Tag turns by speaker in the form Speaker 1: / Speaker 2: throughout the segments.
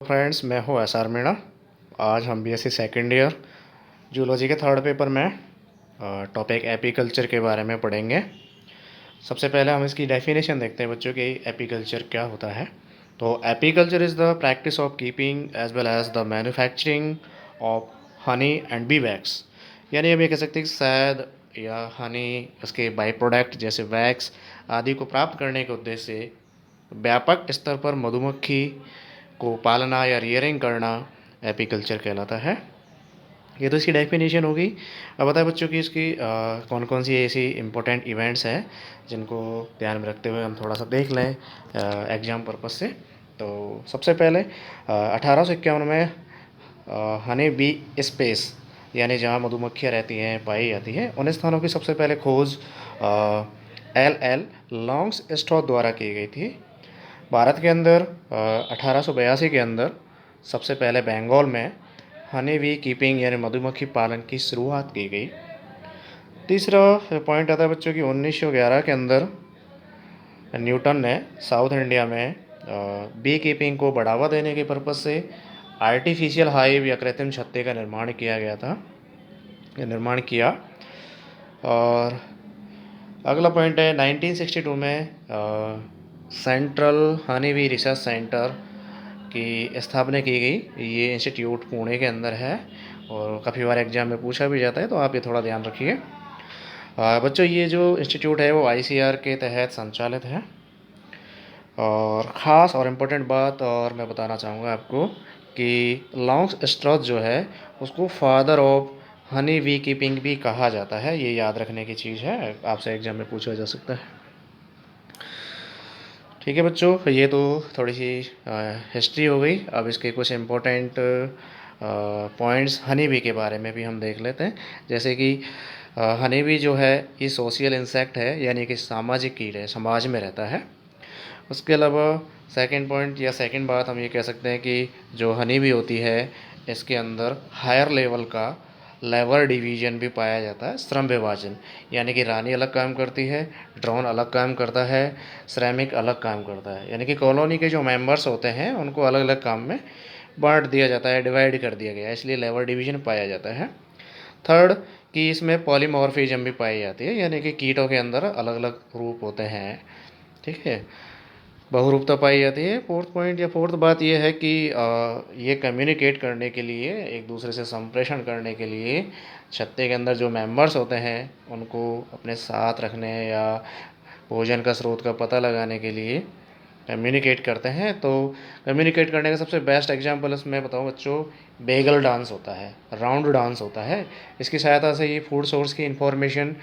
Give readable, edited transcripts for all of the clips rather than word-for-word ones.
Speaker 1: Friends, मैं हूँ SR Meena. आज हम बीएससी सेकेंड ईयर जूलॉजी के थर्ड पेपर में टॉपिक एपीकल्चर के बारे में पढ़ेंगे। सबसे पहले हम इसकी डेफिनेशन देखते हैं बच्चों कि एपीकल्चर क्या होता है। तो apiculture is the practice of keeping as well as the manufacturing of honey and bee wax. यानी हम ये कह सकते हैं कि शहद या हनी, उसके बाई प्रोडक्ट जैसे वैक्स आदि को प्राप्त करने के उद्देश्य से व्यापक स्तर पर मधुमक्खी को पालना या रियरिंग करना एपीकल्चर कहलाता है। ये तो इसकी डेफिनेशन होगी। अब बताए बच्चों की इसकी कौन कौन सी ऐसी इम्पोर्टेंट इवेंट्स हैं जिनको ध्यान में रखते हुए हम थोड़ा सा देख लें एग्ज़ाम पर्पज़ से। तो सबसे पहले 1851 में हनी बी स्पेस यानी जहाँ मधुमक्खियाँ रहती हैं पाई जाती हैं, उन स्थानों की सबसे पहले खोज एल लॉन्ग्स स्ट्रॉ द्वारा की गई थी। भारत के अंदर 1882 के अंदर सबसे पहले बंगाल में हनी बी कीपिंग यानी मधुमक्खी पालन की शुरुआत की गई। तीसरा पॉइंट आता है बच्चों की 1911 के अंदर न्यूटन ने साउथ इंडिया में बी कीपिंग को बढ़ावा देने के पर्पज़ से आर्टिफिशियल हाइव या कृत्रिम छत्ते का निर्माण किया गया था, निर्माण किया। और अगला पॉइंट है 1962 में central honey bee research centre की स्थापना की गई। ये इंस्टीट्यूट पुणे के अंदर है और काफ़ी बार एग्जाम में पूछा भी जाता है, तो आप ये थोड़ा ध्यान रखिए। बच्चों, ये जो इंस्टीट्यूट है वो आईसीआर के तहत संचालित है। और ख़ास और इम्पोर्टेंट बात और मैं बताना चाहूँगा आपको कि लॉन्ग्स स्ट्रॉथ जो है उसको father of honey bee keeping भी कहा जाता है। ये याद रखने की चीज़ है, आपसे एग्जाम में पूछा जा सकता है। ठीक है बच्चों, ये तो थोड़ी सी हिस्ट्री हो गई। अब इसके कुछ इम्पोर्टेंट पॉइंट्स हनी बी के बारे में भी हम देख लेते हैं। जैसे कि हनी बी जो है ये सोशल इंसेक्ट है, यानी कि सामाजिक कीड़े, समाज में रहता है। उसके अलावा सेकंड पॉइंट या सेकंड बात हम ये कह सकते हैं कि जो हनी बी होती है इसके अंदर हायर लेवल का लेबर डिवीजन भी पाया जाता है, श्रम विभाजन। यानी कि रानी अलग काम करती है, ड्रोन अलग काम करता है, श्रमिक अलग काम करता है। यानी कि कॉलोनी के जो मेंबर्स होते हैं उनको अलग अलग काम में बांट दिया जाता है, डिवाइड कर दिया गया है, इसलिए लेबर डिवीजन पाया जाता है। थर्ड कि इसमें पॉलीमॉर्फिज्म भी पाई जाती है, यानी कि कीटों के अंदर अलग अलग रूप होते हैं। ठीक है, बहुरूपता पाई जाती है। फोर्थ पॉइंट या फोर्थ बात यह है कि ये कम्युनिकेट करने के लिए, एक दूसरे से संप्रेषण करने के लिए छत्ते के अंदर जो मेंबर्स होते हैं उनको अपने साथ रखने या भोजन का स्रोत का पता लगाने के लिए कम्युनिकेट करते हैं। तो कम्युनिकेट करने का सबसे बेस्ट एग्जांपल इसमें बताऊं बच्चों, बेगल डांस होता है, राउंड डांस होता है। इसकी सहायता से ये फूड सोर्स की इंफॉर्मेशन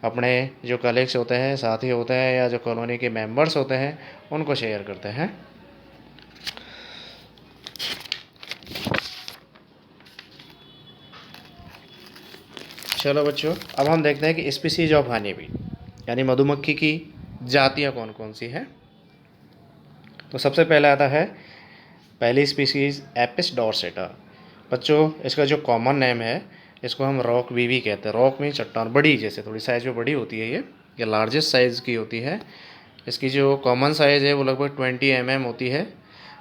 Speaker 1: अपने जो कलीग्स होते हैं, साथी होते हैं या जो कॉलोनी के मेंबर्स होते हैं उनको शेयर करते हैं। चलो बच्चों, अब हम देखते हैं कि स्पीसीज ऑफ हनी बी यानी मधुमक्खी की जातियाँ कौन कौन सी हैं। तो सबसे पहले आता है पहली स्पीसीज एपिस डॉर्सेटा। बच्चों, इसका जो कॉमन नेम है इसको हम रॉक वीवी कहते हैं। रॉक में चट्टान, बड़ी, जैसे थोड़ी साइज़ में बड़ी होती है ये लार्जेस्ट साइज़ की होती है। इसकी जो कॉमन साइज़ है वो लगभग 20 mm होती है।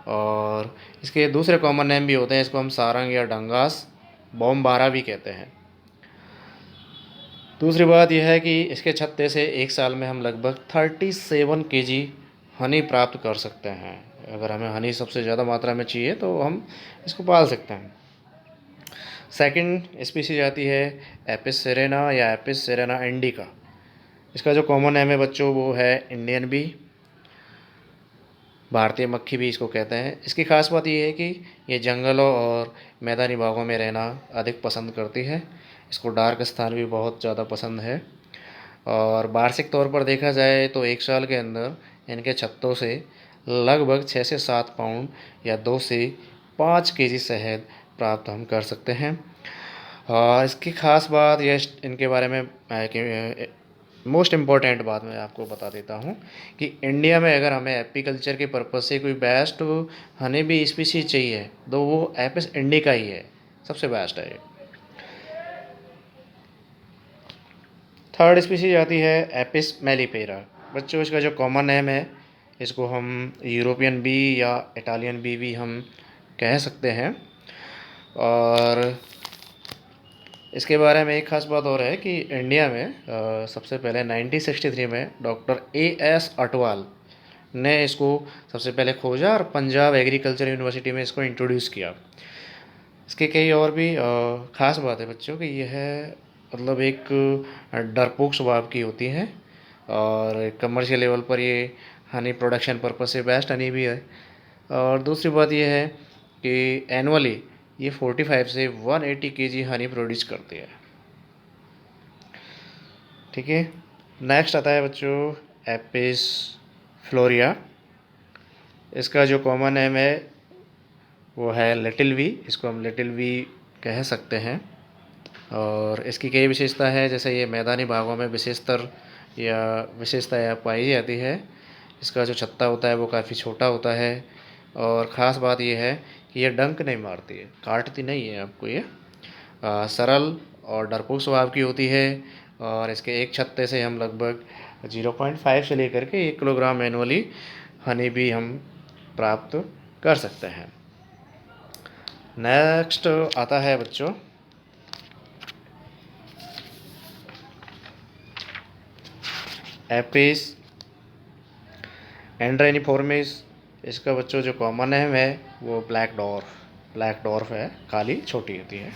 Speaker 1: और इसके दूसरे कॉमन नेम भी होते हैं, इसको हम सारंग या डंगास बॉम्बारा भी कहते हैं। दूसरी बात यह है कि इसके छत्ते से एक साल में हम लगभग 37 kg हनी प्राप्त कर सकते हैं। अगर हमें हनी सबसे ज़्यादा मात्रा में चाहिए तो हम इसको पाल सकते हैं। सेकंड स्पीसीज आती है एपिस सेरेना या एपिस सेरेना इंडिका। इसका जो कॉमन नेम है बच्चों वो है इंडियन बी, भारतीय मक्खी भी इसको कहते हैं। इसकी खास बात यह है कि ये जंगलों और मैदानी भागों में रहना अधिक पसंद करती है। इसको डार्क स्थान भी बहुत ज़्यादा पसंद है। और वार्षिक तौर पर देखा जाए तो एक साल के अंदर इनके छत्तों से लगभग 6 से 7 पाउंड या 2 से 5 kg शहद प्राप्त हम कर सकते हैं। और इसकी ख़ास बात ये इनके बारे में मोस्ट इम्पॉर्टेंट बात मैं आपको बता देता हूँ कि इंडिया में अगर हमें एपीकल्चर के पर्पज़ से कोई बेस्ट हनी बी स्पीसीज चाहिए तो वो एपिस इंडिका ही है, सबसे बेस्ट है ये। थर्ड स्पीसीज आती है एपिस मेलिपेरा। बच्चों, इसका जो कॉमन नेम है इसको हम यूरोपियन बी या इटालियन बी भी हम कह सकते हैं। और इसके बारे में एक ख़ास बात और है कि इंडिया में सबसे पहले 1963 में डॉक्टर A.S. अटवाल ने इसको सबसे पहले खोजा और पंजाब एग्रीकल्चर यूनिवर्सिटी में इसको इंट्रोड्यूस किया। इसके कई और भी ख़ास बात है बच्चों कि यह मतलब एक डरपोक स्वभाव की होती हैं और कमर्शियल लेवल पर ये हनी प्रोडक्शन पर्पस से बेस्ट हनी भी है। और दूसरी बात यह है कि एनुअली ये 45 से 180 केजी हनी प्रोड्यूस करती है। ठीक है, नेक्स्ट आता है बच्चों एपिस फ्लोरिया। इसका जो कॉमन नेम है वो है लिटिल वी, इसको हम लिटिल वी कह सकते हैं। और इसकी कई विशेषता है, जैसे ये मैदानी भागों में विशेषता पाई जाती है। इसका जो छत्ता होता है वो काफ़ी छोटा होता है और ख़ास बात यह है कि ये डंक नहीं मारती है, काटती नहीं है आपको। ये सरल और डरपोक स्वभाव की होती है और इसके एक छत्ते से हम लगभग 0.5 से लेकर के 1 किलोग्राम एनुअली हनी भी हम प्राप्त कर सकते हैं। नेक्स्ट आता है बच्चों एपिस एंड्रेनिफॉर्मिस। इसका बच्चों जो कॉमन नेम है वो ब्लैक डॉर्फ है, काली छोटी होती है।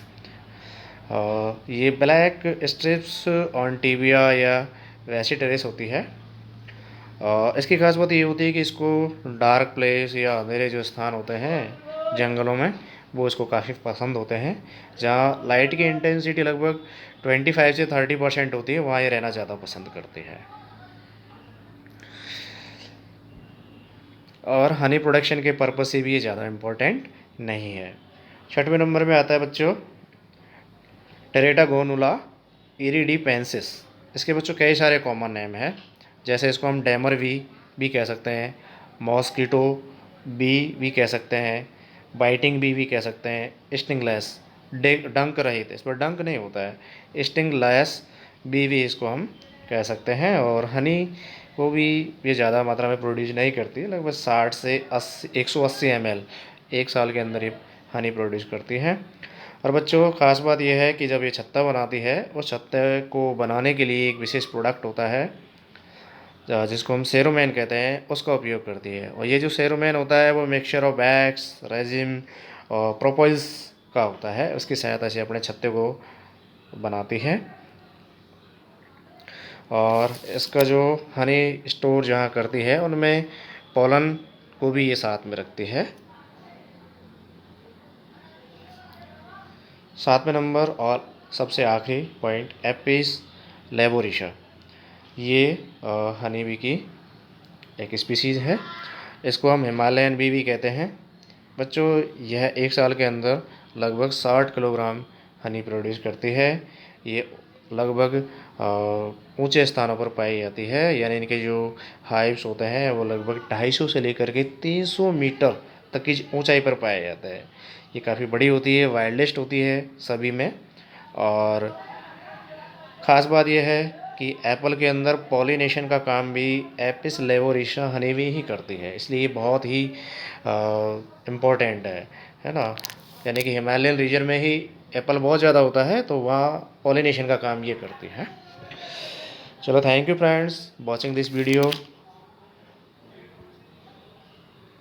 Speaker 1: ये ब्लैक स्ट्रिप्स ऑन टिबिया या वेसिटेरिस होती है। इसकी खास बात ये होती है कि इसको डार्क प्लेस या अंधेरे जो स्थान होते हैं जंगलों में वो इसको काफ़ी पसंद होते हैं। जहाँ लाइट की इंटेंसिटी लगभग 25 से 30% होती है, वहाँ ये रहना ज़्यादा पसंद करती है। और हनी प्रोडक्शन के पर्पज़ से भी ये ज़्यादा इम्पोर्टेंट नहीं है। 6वें नंबर में आता है बच्चों टेरेटागोनुला इरिडिपेंसिस। इसके बच्चों कई सारे कॉमन नेम हैं, जैसे इसको हम डैमर वी भी कह सकते हैं, मॉस्किटो बी भी कह सकते हैं, बाइटिंग बी भी कह सकते हैं, स्टिंगलेस डंक रहित, इस पर डंक नहीं होता है, स्टिंगलेस बी भी इसको हम कह सकते हैं। और हनी को भी ये ज़्यादा मात्रा में प्रोड्यूस नहीं करती है, लगभग 60 से 180 ml एक साल के अंदर ये हनी प्रोड्यूस करती है। और बच्चों ख़ास बात यह है कि जब ये छत्ता बनाती है, उस छत्ते को बनाने के लिए एक विशेष प्रोडक्ट होता है जिसको हम सेरोमेन कहते हैं, उसका उपयोग करती है। और ये जो सेरोमेन होता है वो मिक्सचर ऑफ वैक्स, रेजिन और प्रोपोल्स का होता है, उसकी सहायता से अपने छत्ते को बनाती है। और इसका जो हनी स्टोर जहाँ करती है उनमें पोलन को भी ये साथ में रखती है। 7वें नंबर और सबसे आखिरी पॉइंट एपिस लेबोरिशा। ये हनी बी की एक स्पीसीज़ है, इसको हम हिमालयन बी भी कहते हैं। बच्चों यह एक साल के अंदर लगभग 60 किलोग्राम हनी प्रोड्यूस करती है। ये लगभग ऊंचे स्थानों पर पाई जाती है, यानी इनके जो हाइव्स होते हैं वो लगभग 250 से लेकर के 300 मीटर तक की ऊंचाई पर पाया जाता है। ये काफ़ी बड़ी होती है, वाइल्डेस्ट होती है सभी में। और ख़ास बात यह है कि एप्पल के अंदर पॉलिनेशन का काम भी एपिस लेबोरिशा हनी बी ही करती है, इसलिए ये बहुत ही इम्पोर्टेंट है ना। यानी कि हिमालयन रीजन में ही एप्पल बहुत ज़्यादा होता है, तो वहाँ पॉलिनेशन का काम ये करती है। चलो, thank you friends watching this video.